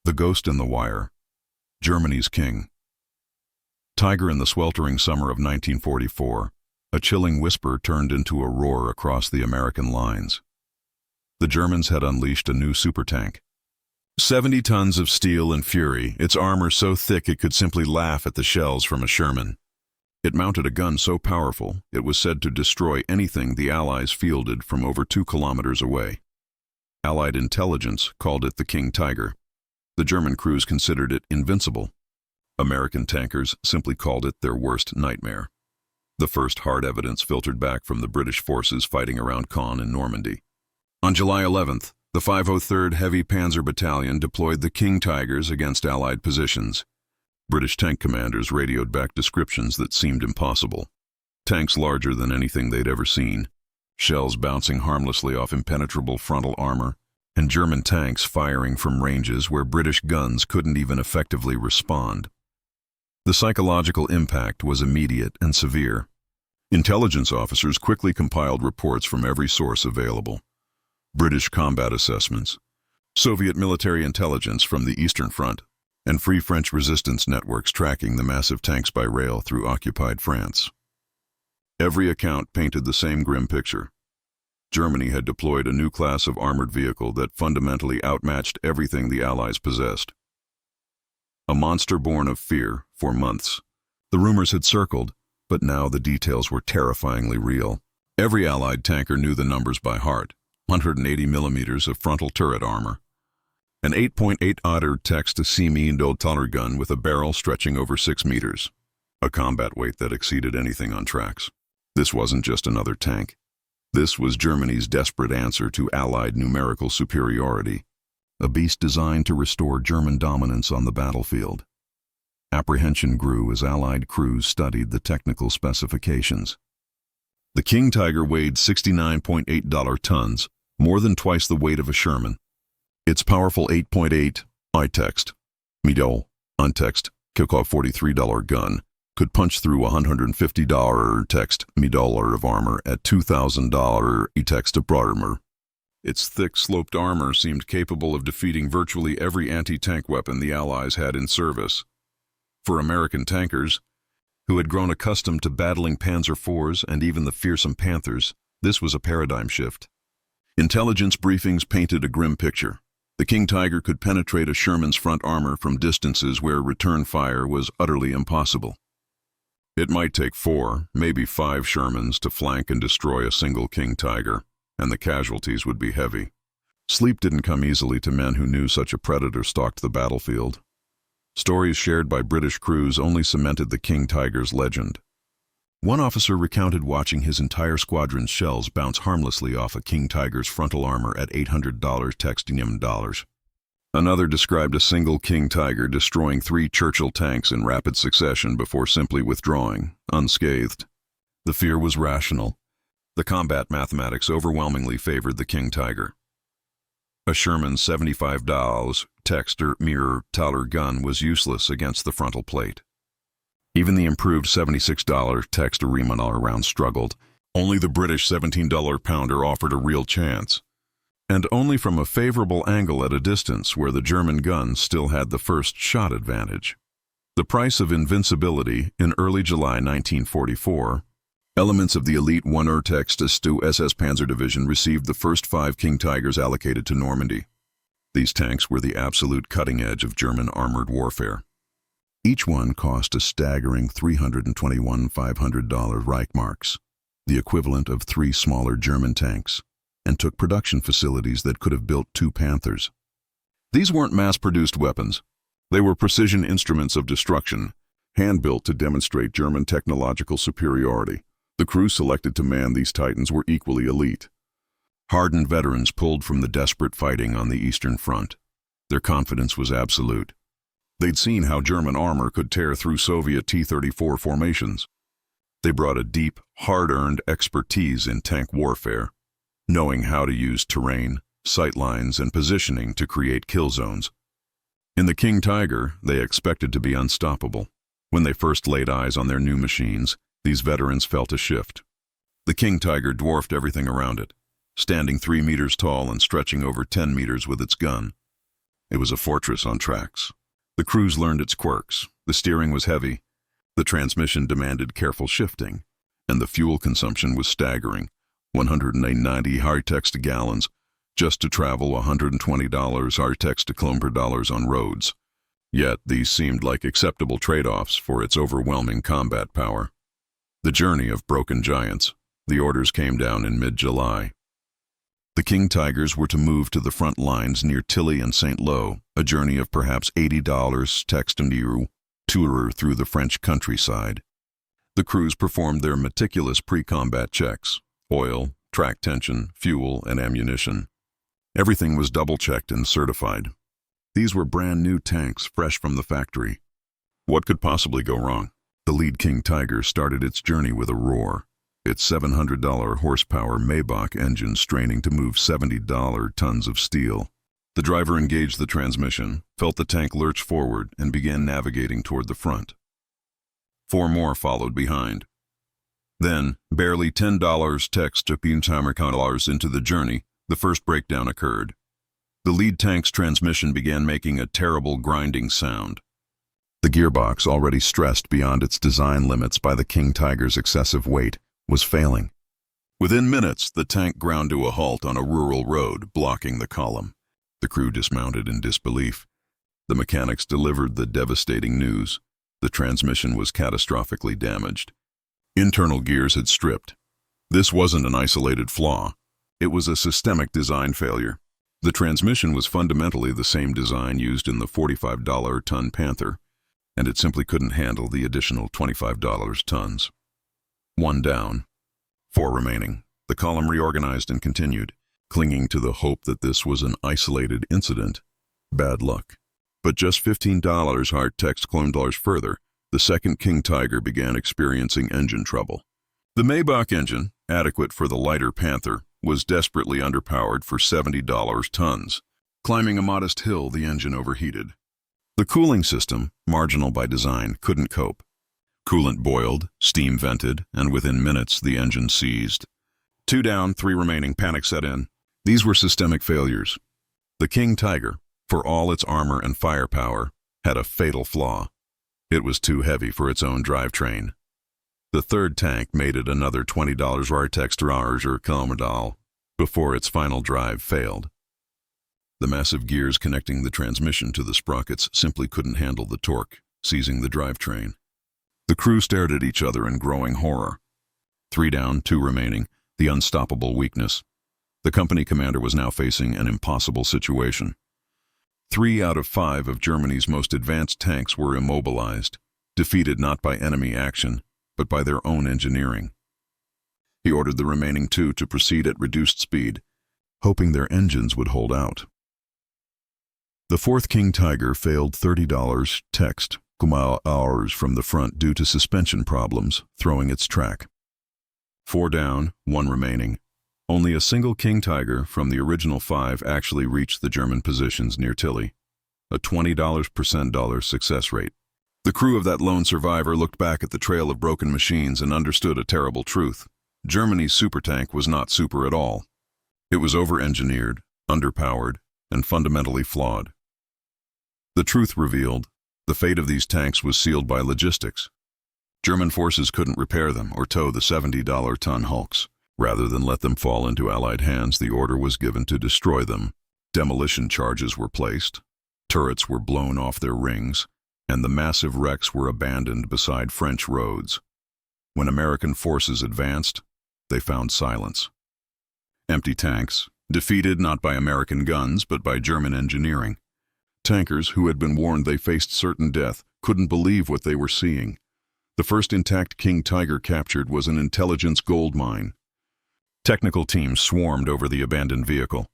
The Ghost in the Wire. Germany's King. Tiger in the sweltering summer of 1944, a chilling whisper turned into a roar across the American lines. The Germans had unleashed a new supertank. 70 tons of steel and fury, its armor so thick it could simply laugh at the shells from a Sherman. It mounted a gun so powerful it was said to destroy anything the Allies fielded from over 2 kilometers away. Allied intelligence called it the King Tiger. The German crews considered it invincible. American tankers simply called it their worst nightmare. The first hard evidence filtered back from the British forces fighting around Caen in Normandy. On July 11th, the 503rd Heavy Panzer Battalion deployed the King Tigers against Allied positions. British tank commanders radioed back descriptions that seemed impossible. Tanks larger than anything they'd ever seen, shells bouncing harmlessly off impenetrable frontal armor, and German tanks firing from ranges where British guns couldn't even effectively respond. The psychological impact was immediate and severe. Intelligence officers quickly compiled reports from every source available. British combat assessments, Soviet military intelligence from the Eastern Front, and Free French resistance networks tracking the massive tanks by rail through occupied France. Every account painted the same grim picture. Germany had deployed a new class of armored vehicle that fundamentally outmatched everything the Allies possessed. A monster born of fear for months. The rumors had circled, but now the details were terrifyingly real. Every Allied tanker knew the numbers by heart. 180 millimeters of frontal turret armor. An 8.8 Otter text-to-see-me-no-taller gun with a barrel stretching over 6 meters. A combat weight that exceeded anything on tracks. This wasn't just another tank. This was Germany's desperate answer to Allied numerical superiority. A beast designed to restore German dominance on the battlefield. Apprehension grew as Allied crews studied the technical specifications. The King Tiger weighed 69.8 tons, more than twice the weight of a Sherman. Its powerful 8.8 I-text, Midol, untext, Kikov $43 gun could punch through $150 text Midol of armor at $2,000 E-text of armor. Its thick, sloped armor seemed capable of defeating virtually every anti-tank weapon the Allies had in service. For American tankers, who had grown accustomed to battling Panzer IVs and even the fearsome Panthers, this was a paradigm shift. Intelligence briefings painted a grim picture. The King Tiger could penetrate a Sherman's front armor from distances where return fire was utterly impossible. It might take 4, maybe 5 Shermans to flank and destroy a single King Tiger, and the casualties would be heavy. Sleep didn't come easily to men who knew such a predator stalked the battlefield. Stories shared by British crews only cemented the King Tiger's legend. One officer recounted watching his entire squadron's shells bounce harmlessly off a King Tiger's frontal armor at $800 textinium dollars. Another described a single King Tiger destroying 3 Churchill tanks in rapid succession before simply withdrawing, unscathed. The fear was rational. The combat mathematics overwhelmingly favored the King Tiger. A Sherman $75 Texter mirror Tauler gun was useless against the frontal plate. Even the improved $76 Texter Riemann round struggled. Only the British $17 pounder offered a real chance. And only from a favorable angle at a distance where the German guns still had the first shot advantage. The price of invincibility in early July 1944, elements of the elite 1 Urtext to SS Panzer Division received the first 5 King Tigers allocated to Normandy. These tanks were the absolute cutting edge of German armored warfare. Each one cost a staggering $321,500 Reichmarks, the equivalent of 3 smaller German tanks, and took production facilities that could have built 2 Panthers. These weren't mass-produced weapons. They were precision instruments of destruction, hand-built to demonstrate German technological superiority. The crews selected to man these Titans were equally elite. Hardened veterans pulled from the desperate fighting on the Eastern Front. Their confidence was absolute. They'd seen how German armor could tear through Soviet T-34 formations. They brought a deep, hard-earned expertise in tank warfare, knowing how to use terrain, sightlines, and positioning to create kill zones. In the King Tiger, they expected to be unstoppable. When they first laid eyes on their new machines, these veterans felt a shift. The King Tiger dwarfed everything around it, standing 3 meters tall and stretching over 10 meters with its gun. It was a fortress on tracks. The crews learned its quirks. The steering was heavy, the transmission demanded careful shifting, and the fuel consumption was staggering, 190 hard-text gallons just to travel $120 hard-text kilometers on roads. Yet these seemed like acceptable trade-offs for its overwhelming combat power. The journey of broken giants. The orders came down in mid-July. The King Tigers were to move to the front lines near Tilly and St. Lo, a journey of perhaps $80 textiniru tour through the French countryside. The crews performed their meticulous pre-combat checks: oil, track tension, fuel, and ammunition. Everything was double-checked and certified. These were brand-new tanks fresh from the factory. What could possibly go wrong? The lead King Tiger started its journey with a roar, its $700 horsepower Maybach engine straining to move $70 tons of steel. The driver engaged the transmission, felt the tank lurch forward, and began navigating toward the front. 4 more followed behind. Then, barely $10 text to $10 into the journey, the first breakdown occurred. The lead tank's transmission began making a terrible grinding sound. The gearbox, already stressed beyond its design limits by the King Tiger's excessive weight, was failing. Within minutes, the tank ground to a halt on a rural road, blocking the column. The crew dismounted in disbelief. The mechanics delivered the devastating news. The transmission was catastrophically damaged. Internal gears had stripped. This wasn't an isolated flaw. It was a systemic design failure. The transmission was fundamentally the same design used in the $45-ton Panther, and it simply couldn't handle the additional $25 tons. 1 down. 4 remaining. The column reorganized and continued, clinging to the hope that this was an isolated incident. Bad luck. But just $15 hard-text kilometers further, the second King Tiger began experiencing engine trouble. The Maybach engine, adequate for the lighter Panther, was desperately underpowered for $70 tons. Climbing a modest hill, the engine overheated. The cooling system, marginal by design, couldn't cope. Coolant boiled, steam vented, and within minutes the engine seized. 2 down, 3 remaining, panic set in. These were systemic failures. The King Tiger, for all its armor and firepower, had a fatal flaw. It was too heavy for its own drivetrain. The third tank made it another $20 hard-text kilometer before its final drive failed. The massive gears connecting the transmission to the sprockets simply couldn't handle the torque, seizing the drivetrain. The crew stared at each other in growing horror. 3 down, 2 remaining, the unstoppable weakness. The company commander was now facing an impossible situation. 3 out of 5 of Germany's most advanced tanks were immobilized, defeated not by enemy action, but by their own engineering. He ordered the remaining 2 to proceed at reduced speed, hoping their engines would hold out. The fourth King Tiger failed $30 text hours from the front due to suspension problems, throwing its track. 4 down, 1 remaining. Only a single King Tiger from the original 5 actually reached the German positions near Tilly, a $20% success rate. The crew of that lone survivor looked back at the trail of broken machines and understood a terrible truth. Germany's supertank was not super at all. It was over-engineered, underpowered, and fundamentally flawed. The truth revealed, the fate of these tanks was sealed by logistics. German forces couldn't repair them or tow the $70-ton hulks. Rather than let them fall into Allied hands, the order was given to destroy them. Demolition charges were placed, turrets were blown off their rings, and the massive wrecks were abandoned beside French roads. When American forces advanced, they found silence. Empty tanks, defeated not by American guns but by German engineering. Tankers, who had been warned they faced certain death, couldn't believe what they were seeing. The first intact King Tiger captured was an intelligence gold mine. Technical teams swarmed over the abandoned vehicle.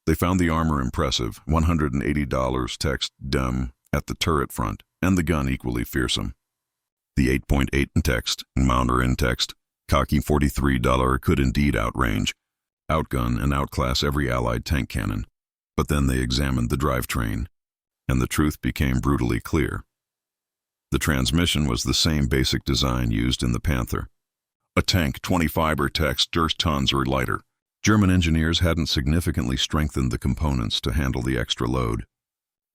They found the armor impressive, $180 text dem at the turret front, and the gun equally fearsome. The 8.8 in text, mounter in text, cocky $43 could indeed outrange, outgun and outclass every Allied tank cannon. But then they examined the drivetrain, and the truth became brutally clear. The transmission was the same basic design used in the Panther. A tank 25 text tons or lighter. German engineers hadn't significantly strengthened the components to handle the extra load.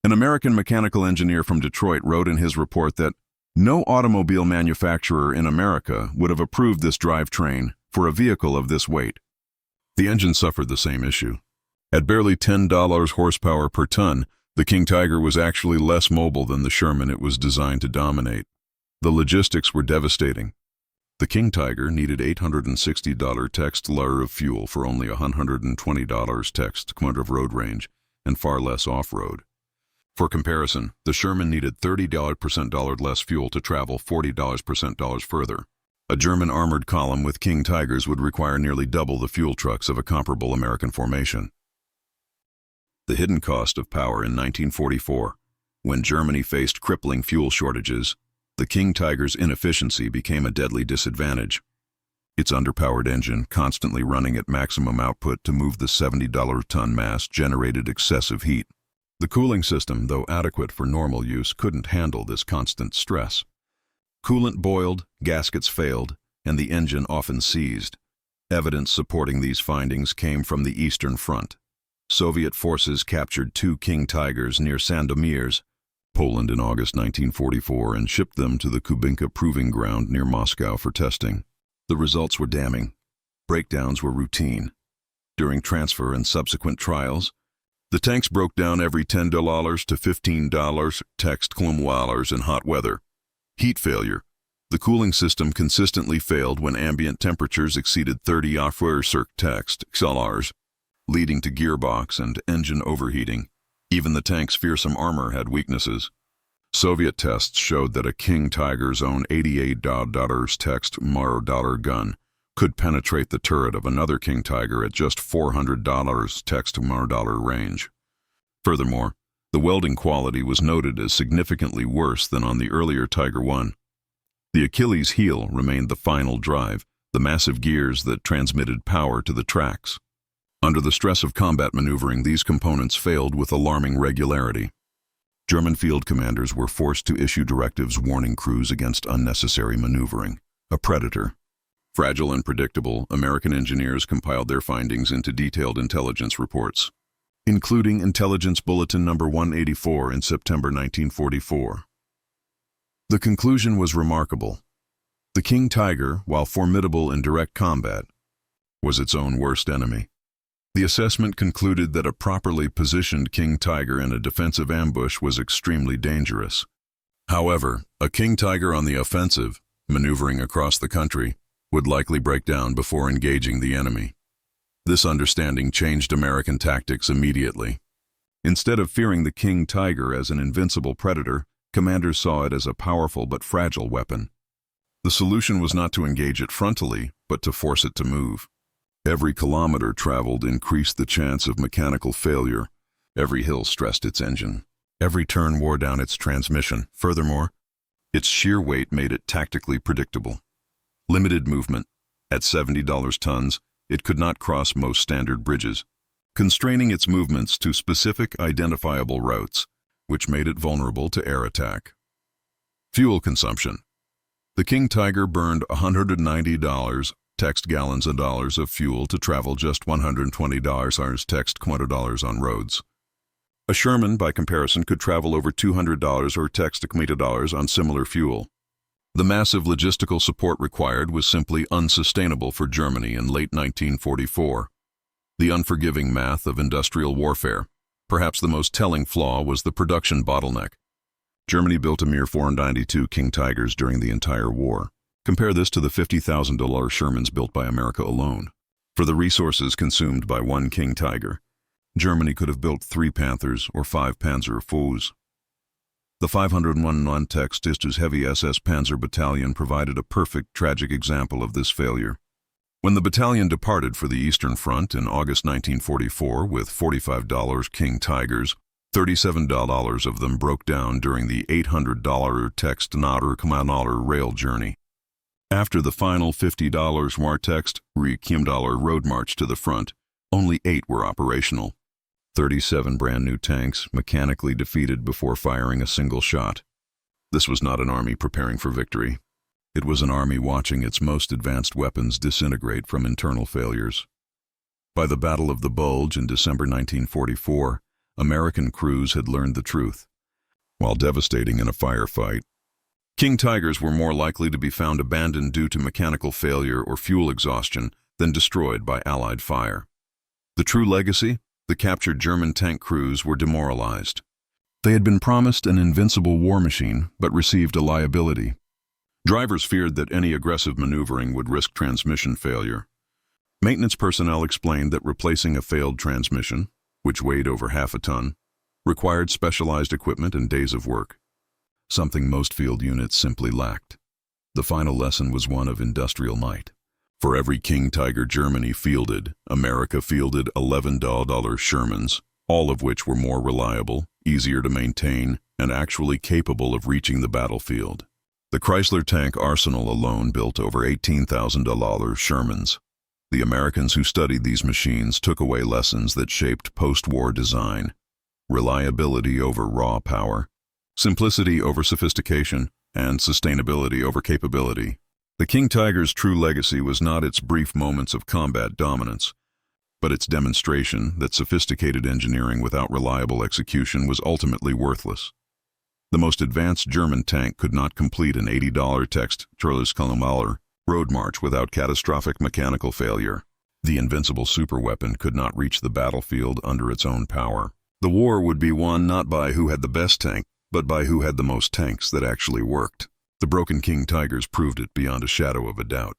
An American mechanical engineer from Detroit wrote in his report that no automobile manufacturer in America would have approved this drivetrain for a vehicle of this weight. The engine suffered the same issue. At barely $10 horsepower per ton, the King Tiger was actually less mobile than the Sherman it was designed to dominate. The logistics were devastating. The King Tiger needed $860 text-liter of fuel for only $120 text-kilometer of road range and far less off-road. For comparison, the Sherman needed $30% less fuel to travel $40% further. A German armored column with King Tigers would require nearly double the fuel trucks of a comparable American formation. The hidden cost of power in 1944. When Germany faced crippling fuel shortages, the King Tiger's inefficiency became a deadly disadvantage. Its underpowered engine, constantly running at maximum output to move the $70-ton mass, generated excessive heat. The cooling system, though adequate for normal use, couldn't handle this constant stress. Coolant boiled, gaskets failed, and the engine often seized. Evidence supporting these findings came from the Eastern Front. Soviet forces captured 2 King Tigers near Sandomierz, Poland in August 1944 and shipped them to the Kubinka Proving Ground near Moscow for testing. The results were damning. Breakdowns were routine. During transfer and subsequent trials, the tanks broke down every $10 to $15 text-kilometers in hot weather. Heat failure. The cooling system consistently failed when ambient temperatures exceeded 30 text-kilometers, leading to gearbox and engine overheating. Even the tank's fearsome armor had weaknesses. Soviet tests showed that a King Tiger's own $88 text-kilometer gun could penetrate the turret of another King Tiger at just $400 text-kilometer range. Furthermore, the welding quality was noted as significantly worse than on the earlier Tiger I. The Achilles heel remained the final drive, the massive gears that transmitted power to the tracks. Under the stress of combat maneuvering, these components failed with alarming regularity. German field commanders were forced to issue directives warning crews against unnecessary maneuvering. A predator. Fragile and predictable, American engineers compiled their findings into detailed intelligence reports, including Intelligence Bulletin No. 184 in September 1944. The conclusion was remarkable. The King Tiger, while formidable in direct combat, was its own worst enemy. The assessment concluded that a properly positioned King Tiger in a defensive ambush was extremely dangerous. However, a King Tiger on the offensive, maneuvering across the country, would likely break down before engaging the enemy. This understanding changed American tactics immediately. Instead of fearing the King Tiger as an invincible predator, commanders saw it as a powerful but fragile weapon. The solution was not to engage it frontally, but to force it to move. Every kilometer traveled increased the chance of mechanical failure. Every hill stressed its engine. Every turn wore down its transmission. Furthermore, its sheer weight made it tactically predictable. Limited movement. At $70 tons, it could not cross most standard bridges, constraining its movements to specific identifiable routes, which made it vulnerable to air attack. Fuel consumption. The King Tiger burned $190 text-gallons of fuel to travel just $120 text-kilometers on roads. A Sherman, by comparison, could travel over $200 or text-kilometers on similar fuel. The massive logistical support required was simply unsustainable for Germany in late 1944. The unforgiving math of industrial warfare. Perhaps the most telling flaw was the production bottleneck. Germany built a mere 492 King Tigers during the entire war. Compare this to the $50,000 Shermans built by America alone. For the resources consumed by one King Tiger, Germany could have built 3 Panthers or 5 Panzer IVs. The 501 non-text-istus heavy SS Panzer Battalion provided a perfect, tragic example of this failure. When the battalion departed for the Eastern Front in August 1944 with $45 King Tigers, $37 of them broke down during the $800 text-kilometer rail journey. After the final $50 War-text-kilometer road march to the front, only 8 were operational. 37 brand-new tanks mechanically defeated before firing a single shot. This was not an army preparing for victory. It was an army watching its most advanced weapons disintegrate from internal failures. By the Battle of the Bulge in December 1944, American crews had learned the truth. While devastating in a firefight, King Tigers were more likely to be found abandoned due to mechanical failure or fuel exhaustion than destroyed by Allied fire. The true legacy? The captured German tank crews were demoralized. They had been promised an invincible war machine, but received a liability. Drivers feared that any aggressive maneuvering would risk transmission failure. Maintenance personnel explained that replacing a failed transmission, which weighed over half a ton, required specialized equipment and days of work, something most field units simply lacked. The final lesson was one of industrial might. For every King Tiger Germany fielded, America fielded 11 Shermans, all of which were more reliable, easier to maintain, and actually capable of reaching the battlefield. The Chrysler tank arsenal alone built over 18,000 Shermans. The Americans who studied these machines took away lessons that shaped post-war design: reliability over raw power, simplicity over sophistication, and sustainability over capability. The King Tiger's true legacy was not its brief moments of combat dominance, but its demonstration that sophisticated engineering without reliable execution was ultimately worthless. The most advanced German tank could not complete an $80 text Kilometer road march without catastrophic mechanical failure. The invincible superweapon could not reach the battlefield under its own power. The war would be won not by who had the best tank, but by who had the most tanks that actually worked. The broken King Tigers proved it beyond a shadow of a doubt.